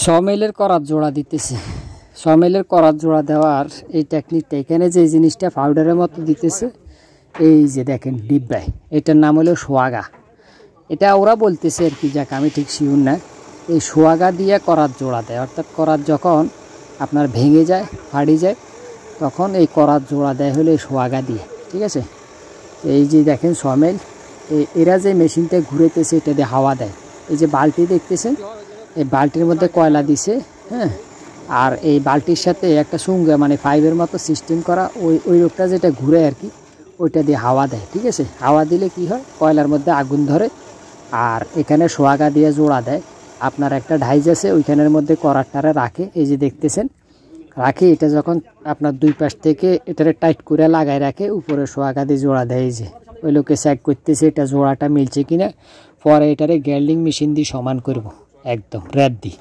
সমেলের করাত জোড়া দিতেছে। সমেলের করাত জোড়া দেওয়ার এই টেকনিকটা, এখানে যে জিনিসটা পাউডারের মতো দিতেছে, এই যে দেখেন ডিব্বায়, এটার নাম হলো সোয়াগা। এটা ওরা বলতেছে আর কি, যাক আমি ঠিক শিওর না। এই সোয়াগা দিয়ে করাত জোড়া দেয়, অর্থাৎ করাত যখন আপনার ভেঙে যায়, ফাড়ি যায়, তখন এই করাত জোড়া দেয় হলো এই সোয়াগা দিয়ে। ঠিক আছে, এই যে দেখেন সমেল, এরা যে মেশিনটা ঘুরেতেছে এটা দিয়ে হাওয়া দেয়। এই যে বালতি দেখতেছেন, এই বালতির মধ্যে কয়লা দিছে, হ্যাঁ, আর এই বালতির সাথে একটা সুঙ্গা মানে পাইপের মতো সিস্টেম করা, ওই রোগটা যেটা ঘুরে আর কি, ওইটা দিয়ে হাওয়া দেয়। ঠিক আছে, হাওয়া দিলে কি হয়, কয়লার মধ্যে আগুন ধরে, আর এখানে সোয়াগা দিয়ে জোড়া দেয়। আপনার একটা ঢাইজ আছে, ওইখানের মধ্যে করাতটারে রাখে, এই যে দেখতেছেন রাখে। এটা যখন আপনার দুই পাশ থেকে এটারে টাইট করে লাগায় রাখে, উপরে সোয়াগা দিয়ে জোড়া দেয়। এই যে ওই লোকে চেক করতেছে এটা জোড়াটা মিলছে কিনা, পরে এটারে গ্যাল্ডিং মেশিন দিয়ে সমান করব, একদম রেড দিয়ে।